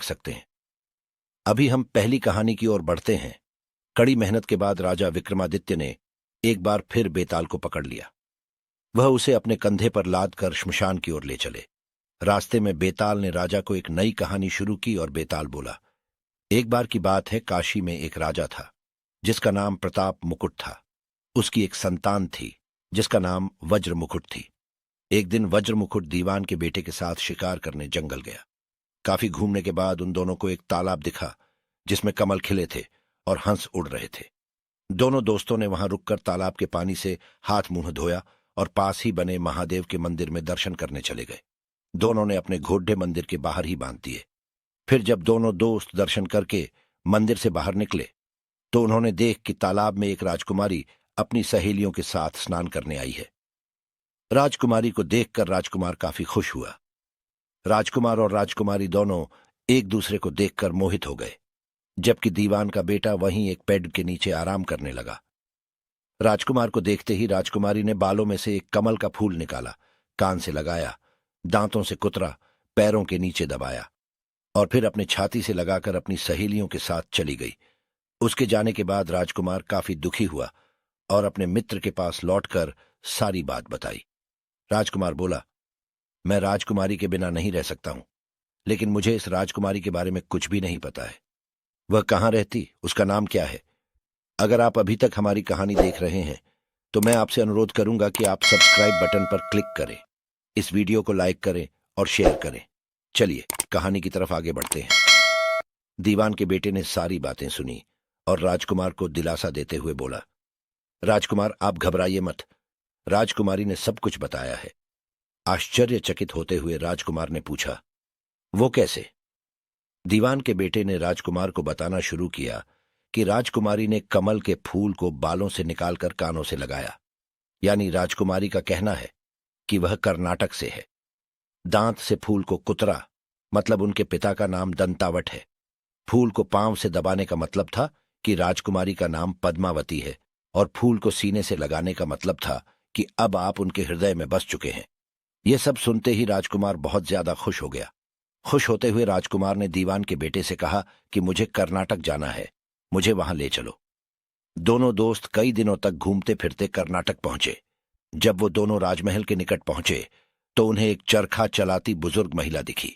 सकते हैं। अभी हम पहली कहानी की ओर बढ़ते हैं। कड़ी मेहनत के बाद राजा विक्रमादित्य ने एक बार फिर बेताल को पकड़ लिया। वह उसे अपने कंधे पर लाद कर श्मशान की ओर ले चले। रास्ते में बेताल ने राजा को एक नई कहानी शुरू की और बेताल बोला, एक बार की बात है, काशी में एक राजा था जिसका नाम प्रताप मुकुट था। उसकी एक संतान थी जिसका नाम वज्र मुकुट थी। एक दिन वज्र मुकुट दीवान के बेटे के साथ शिकार करने जंगल गया। काफी घूमने के बाद उन दोनों को एक तालाब दिखा जिसमें कमल खिले थे और हंस उड़ रहे थे। दोनों दोस्तों ने वहां रुककर तालाब के पानी से हाथ मुंह धोया और पास ही बने महादेव के मंदिर में दर्शन करने चले गए। दोनों ने अपने घोड़े मंदिर के बाहर ही बांध दिए। फिर जब दोनों दोस्त दर्शन करके मंदिर से बाहर निकले तो उन्होंने देख कि तालाब में एक राजकुमारी अपनी सहेलियों के साथ स्नान करने आई है। राजकुमारी को देखकर राजकुमार काफी खुश हुआ। राजकुमार और राजकुमारी दोनों एक दूसरे को देखकर मोहित हो गए, जबकि दीवान का बेटा वहीं एक पेड़ के नीचे आराम करने लगा। राजकुमार को देखते ही राजकुमारी ने बालों में से एक कमल का फूल निकाला, कान से लगाया, दांतों से कुतरा, पैरों के नीचे दबाया और फिर अपने छाती से लगाकर अपनी सहेलियों के साथ चली गई। उसके जाने के बाद राजकुमार काफी दुखी हुआ और अपने मित्र के पास लौटकर सारी बात बताई। राजकुमार बोला, मैं राजकुमारी के बिना नहीं रह सकता हूं, लेकिन मुझे इस राजकुमारी के बारे में कुछ भी नहीं पता है। वह कहाँ रहती, उसका नाम क्या है? अगर आप अभी तक हमारी कहानी देख रहे हैं तो मैं आपसे अनुरोध करूंगा कि आप सब्सक्राइब बटन पर क्लिक करें, इस वीडियो को लाइक करें और शेयर करें। चलिए कहानी की तरफ आगे बढ़ते हैं। दीवान के बेटे ने सारी बातें सुनी और राजकुमार को दिलासा देते हुए बोला, राजकुमार आप घबराइए मत, राजकुमारी ने सब कुछ बताया है। आश्चर्यचकित होते हुए राजकुमार ने पूछा, वो कैसे? दीवान के बेटे ने राजकुमार को बताना शुरू किया कि राजकुमारी ने कमल के फूल को बालों से निकालकर कानों से लगाया। यानी राजकुमारी का कहना है कि वह कर्नाटक से है। दांत से फूल को कुतरा, मतलब उनके पिता का नाम दंतावट है। फूल को पांव से दबाने का मतलब था कि राजकुमारी का नाम पद्मावती है, और फूल को सीने से लगाने का मतलब था कि अब आप उनके हृदय में बस चुके हैं। यह सब सुनते ही राजकुमार बहुत ज्यादा खुश हो गया। खुश होते हुए राजकुमार ने दीवान के बेटे से कहा कि मुझे कर्नाटक जाना है, मुझे वहां ले चलो। दोनों दोस्त कई दिनों तक घूमते फिरते कर्नाटक पहुंचे। जब वो दोनों राजमहल के निकट पहुंचे तो उन्हें एक चरखा चलाती बुजुर्ग महिला दिखी।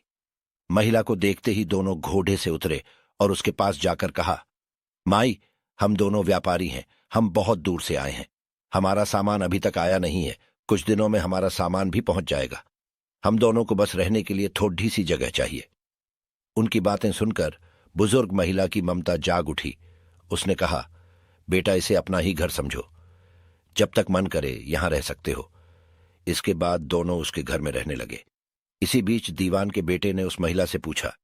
महिला को देखते ही दोनों घोड़े से उतरे और उसके पास जाकर कहा, माई, हम दोनों व्यापारी हैं, हम बहुत दूर से आए हैं, हमारा सामान अभी तक आया नहीं है, कुछ दिनों में हमारा सामान भी पहुंच जाएगा। हम दोनों को बस रहने के लिए थोड़ी सी जगह चाहिए। उनकी बातें सुनकर बुजुर्ग महिला की ममता जाग उठी। उसने कहा, बेटा इसे अपना ही घर समझो, जब तक मन करे यहां रह सकते हो। इसके बाद दोनों उसके घर में रहने लगे। इसी बीच दीवान के बेटे ने उस महिला से पूछा,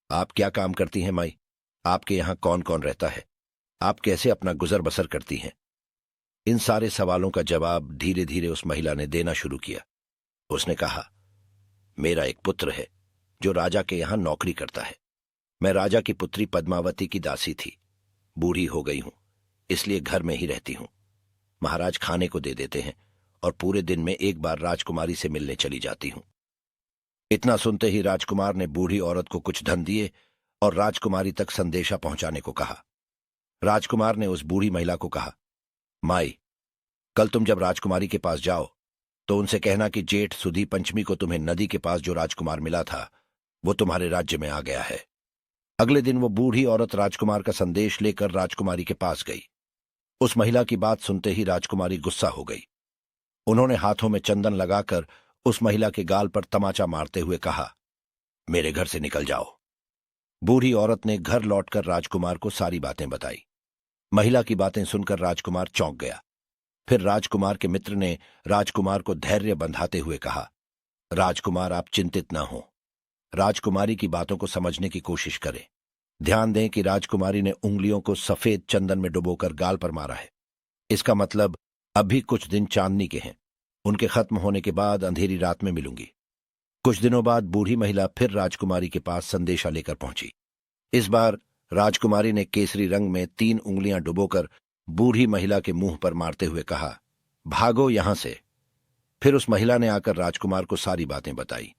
आप क्या काम करती हैं माई? आपके यहां कौन कौन रहता है? आप कैसे अपना गुजर बसर करती हैं? इन सारे सवालों का जवाब धीरे धीरे उस महिला ने देना शुरू किया। उसने कहा, मेरा एक पुत्र है जो राजा के यहां नौकरी करता है। मैं राजा की पुत्री पद्मावती की दासी थी। बूढ़ी हो गई हूं, इसलिए घर में ही रहती हूं। महाराज खाने को दे देते हैं और पूरे दिन में एक बार राजकुमारी से मिलने चली जाती हूं। इतना सुनते ही राजकुमार ने बूढ़ी औरत को कुछ धन दिए और राजकुमारी तक संदेशा पहुंचाने को कहा। राजकुमार ने उस बूढ़ी महिला को कहा, माई, कल तुम जब राजकुमारी के पास जाओ तो उनसे कहना कि जेठ सुधी पंचमी को तुम्हें नदी के पास जो राजकुमार मिला था वो तुम्हारे राज्य में आ गया है। अगले दिन वो बूढ़ी औरत राजकुमार का संदेश लेकर राजकुमारी के पास गई। उस महिला की बात सुनते ही राजकुमारी गुस्सा हो गई। उन्होंने हाथों में चंदन लगाकर उस महिला के गाल पर तमाचा मारते हुए कहा, मेरे घर से निकल जाओ। बूढ़ी औरत ने घर लौटकर राजकुमार को सारी बातें बताई। महिला की बातें सुनकर राजकुमार चौंक गया। फिर राजकुमार के मित्र ने राजकुमार को धैर्य बंधाते हुए कहा, राजकुमार आप चिंतित न हो, राजकुमारी की बातों को समझने की कोशिश करें। ध्यान दें कि राजकुमारी ने उंगलियों को सफेद चंदन में डुबोकर गाल पर मारा है। इसका मतलब अभी कुछ दिन चांदनी के हैं, उनके खत्म होने के बाद अंधेरी रात में मिलूंगी। कुछ दिनों बाद बूढ़ी महिला फिर राजकुमारी के पास संदेशा लेकर पहुंची। इस बार राजकुमारी ने केसरी रंग में 3 उंगलियां डुबोकर बूढ़ी महिला के मुंह पर मारते हुए कहा, भागो यहां से। फिर उस महिला ने आकर राजकुमार को सारी बातें बताई।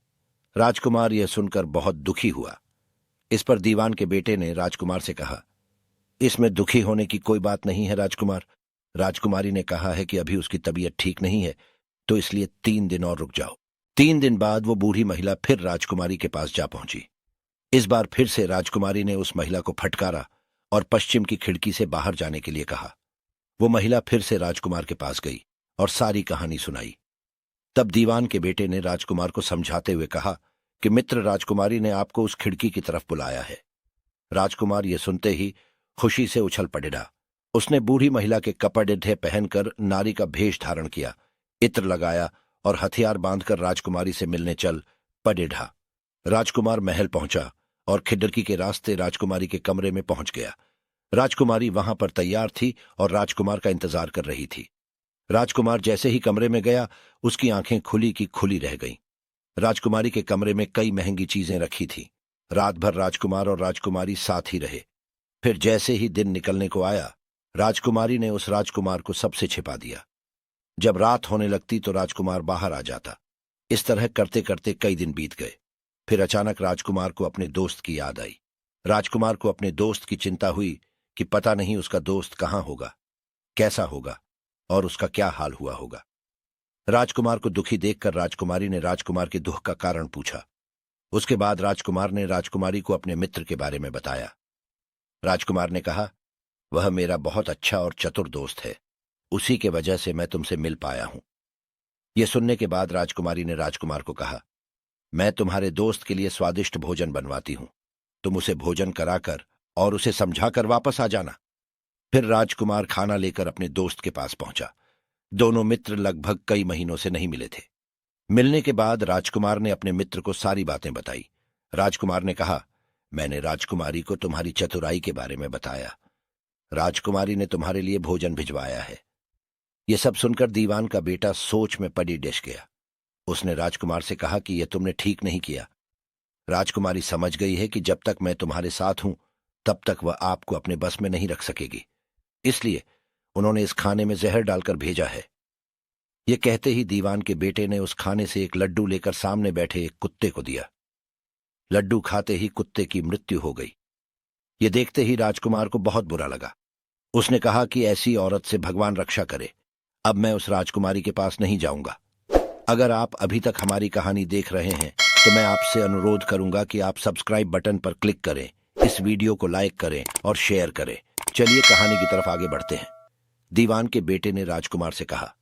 राजकुमार यह सुनकर बहुत दुखी हुआ। इस पर दीवान के बेटे ने राजकुमार से कहा, इसमें दुखी होने की कोई बात नहीं है राजकुमार। राजकुमारी ने कहा है कि अभी उसकी तबीयत ठीक नहीं है, तो इसलिए 3 दिन और रुक जाओ। 3 दिन बाद वो बूढ़ी महिला फिर राजकुमारी के पास जा पहुंची। इस बार फिर से राजकुमारी ने उस महिला को फटकारा और पश्चिम की खिड़की से बाहर जाने के लिए कहा। वो महिला फिर से राजकुमार के पास गई और सारी कहानी सुनाई। तब दीवान के बेटे ने राजकुमार को समझाते हुए कहा कि मित्र राजकुमारी ने आपको उस खिड़की की तरफ बुलाया है। राजकुमार ये सुनते ही खुशी से उछल पड़ा। उसने बूढ़ी महिला के कपड़े पहनकर नारी का भेष धारण किया, इत्र लगाया और हथियार बांधकर राजकुमारी से मिलने चल पड़ेढ़ा। राजकुमार महल पहुंचा और खिड़की के रास्ते राजकुमारी के कमरे में पहुंच गया। राजकुमारी वहां पर तैयार थी और राजकुमार का इंतजार कर रही थी। राजकुमार जैसे ही कमरे में गया, उसकी आंखें खुली की खुली रह गईं। राजकुमारी के कमरे में कई महंगी चीजें रखी थीं। रात भर राजकुमार और राजकुमारी साथ ही रहे। फिर जैसे ही दिन निकलने को आया, राजकुमारी ने उस राजकुमार को सबसे छिपा दिया। जब रात होने लगती तो राजकुमार बाहर आ जाता। इस तरह करते करते कई दिन बीत गए। फिर अचानक राजकुमार को अपने दोस्त की याद आई। राजकुमार को अपने दोस्त की चिंता हुई कि पता नहीं उसका दोस्त कहाँ होगा, कैसा होगा और उसका क्या हाल हुआ होगा। राजकुमार को दुखी देखकर राजकुमारी ने राजकुमार के दुख का कारण पूछा। उसके बाद राजकुमार ने राजकुमारी को अपने मित्र के बारे में बताया। राजकुमार ने कहा, वह मेरा बहुत अच्छा और चतुर दोस्त है, उसी के वजह से मैं तुमसे मिल पाया हूं। यह सुनने के बाद राजकुमारी ने राजकुमार को कहा, मैं तुम्हारे दोस्त के लिए स्वादिष्ट भोजन बनवाती हूं, तुम उसे भोजन कराकर और उसे समझाकर वापस आ जाना। फिर राजकुमार खाना लेकर अपने दोस्त के पास पहुंचा। दोनों मित्र लगभग कई महीनों से नहीं मिले थे। मिलने के बाद राजकुमार ने अपने मित्र को सारी बातें बताई। राजकुमार ने कहा, मैंने राजकुमारी को तुम्हारी चतुराई के बारे में बताया। राजकुमारी ने तुम्हारे लिए भोजन भिजवाया है। यह सब सुनकर दीवान का बेटा सोच में पड़ी डिश गया। उसने राजकुमार से कहा कि यह तुमने ठीक नहीं किया। राजकुमारी समझ गई है कि जब तक मैं तुम्हारे साथ हूं तब तक वह आपको अपने बस में नहीं रख सकेगी, इसलिए उन्होंने इस खाने में जहर डालकर भेजा है। यह कहते ही दीवान के बेटे ने उस खाने से एक लड्डू लेकर सामने बैठे एक कुत्ते को दिया। लड्डू खाते ही कुत्ते की मृत्यु हो गई। यह देखते ही राजकुमार को बहुत बुरा लगा। उसने कहा कि ऐसी औरत से भगवान रक्षा करे, अब मैं उस राजकुमारी के पास नहीं जाऊंगा। अगर आप अभी तक हमारी कहानी देख रहे हैं तो मैं आपसे अनुरोध करूंगा कि आप सब्सक्राइब बटन पर क्लिक करें, इस वीडियो को लाइक करें और शेयर करें। चलिए कहानी की तरफ आगे बढ़ते हैं। दीवान के बेटे ने राजकुमार से कहा,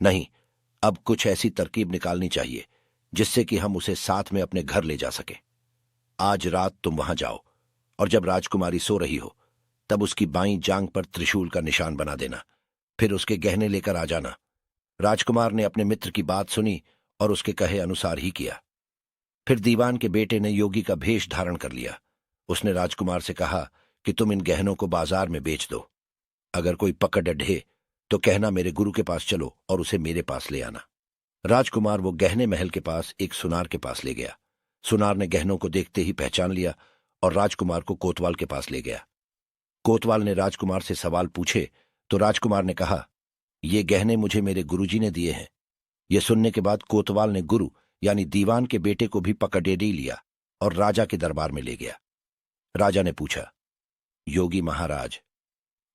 नहीं, अब कुछ ऐसी तरकीब निकालनी चाहिए जिससे कि हम उसे साथ में अपने घर ले जा सके। आज रात तुम वहां जाओ और जब राजकुमारी सो रही हो तब उसकी बाईं जांघ पर त्रिशूल का निशान बना देना, फिर उसके गहने लेकर आ जाना। राजकुमार ने अपने मित्र की बात सुनी और उसके कहे अनुसार ही किया। फिर दीवान के बेटे ने योगी का भेष धारण कर लिया। उसने राजकुमार से कहा कि तुम इन गहनों को बाजार में बेच दो। अगर कोई पकड़ ढे तो कहना मेरे गुरु के पास चलो और उसे मेरे पास ले आना। राजकुमार वो गहने महल के पास एक सुनार के पास ले गया। सुनार ने गहनों को देखते ही पहचान लिया और राजकुमार को कोतवाल के पास ले गया। कोतवाल ने राजकुमार से सवाल पूछे तो राजकुमार ने कहा, ये गहने मुझे मेरे गुरुजी ने दिए हैं। यह सुनने के बाद कोतवाल ने गुरु यानी दीवान के बेटे को भी पकड़े लिया और राजा के दरबार में ले गया। राजा ने पूछा, योगी महाराज,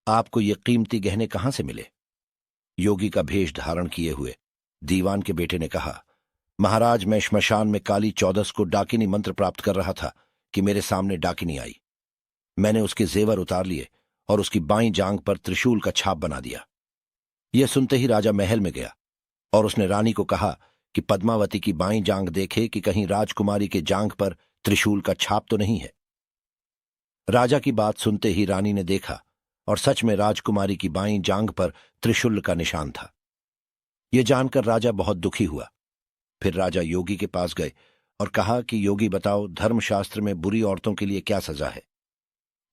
आपको ये कीमती गहने कहां से मिले? योगी का भेष धारण किए हुए दीवान के बेटे ने कहा, महाराज, मैं श्मशान में काली चौदस को डाकिनी मंत्र प्राप्त कर रहा था कि मेरे सामने डाकिनी आई। मैंने उसके जेवर उतार लिए और उसकी बाईं जांघ पर त्रिशूल का छाप बना दिया। यह सुनते ही राजा महल में गया और उसने रानी को कहा कि पद्मावती की बाईं जांघ देखे कि कहीं राजकुमारी के जांघ पर त्रिशूल का छाप तो नहीं है। राजा की बात सुनते ही रानी ने देखा और सच में राजकुमारी की बाईं जांघ पर त्रिशूल का निशान था। यह जानकर राजा बहुत दुखी हुआ। फिर राजा योगी के पास गए और कहा कि योगी बताओ, धर्मशास्त्र में बुरी औरतों के लिए क्या सजा है?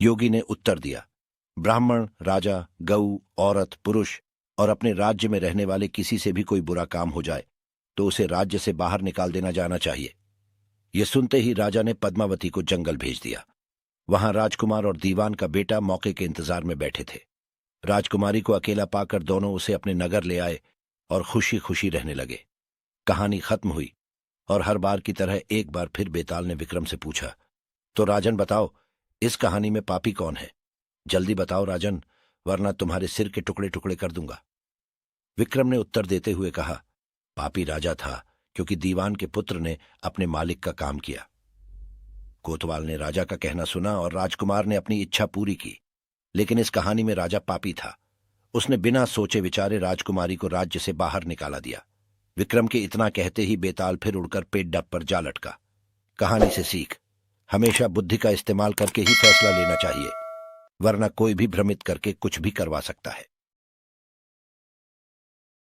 योगी ने उत्तर दिया, ब्राह्मण, राजा, गऊ, औरत, पुरुष और अपने राज्य में रहने वाले किसी से भी कोई बुरा काम हो जाए तो उसे राज्य से बाहर निकाल देना जाना चाहिए। यह सुनते ही राजा ने पद्मावती को जंगल भेज दिया। वहां राजकुमार और दीवान का बेटा मौके के इंतजार में बैठे थे। राजकुमारी को अकेला पाकर दोनों उसे अपने नगर ले आए और खुशी खुशी रहने लगे। कहानी खत्म हुई और हर बार की तरह एक बार फिर बेताल ने विक्रम से पूछा, तो राजन बताओ, इस कहानी में पापी कौन है? जल्दी बताओ राजन, वरना तुम्हारे सिर के टुकड़े टुकड़े कर दूंगा। विक्रम ने उत्तर देते हुए कहा, पापी राजा था, क्योंकि दीवान के पुत्र ने अपने मालिक का काम किया। कोतवाल ने राजा का कहना सुना और राजकुमार ने अपनी इच्छा पूरी की। लेकिन इस कहानी में राजा पापी था। उसने बिना सोचे विचारे राजकुमारी को राज्य से बाहर निकाला दिया। विक्रम के इतना कहते ही बेताल फिर उड़कर पेट डब पर जा लटका। कहानी से सीख, हमेशा बुद्धि का इस्तेमाल करके ही फैसला लेना चाहिए, वरना कोई भी भ्रमित करके कुछ भी करवा सकता है।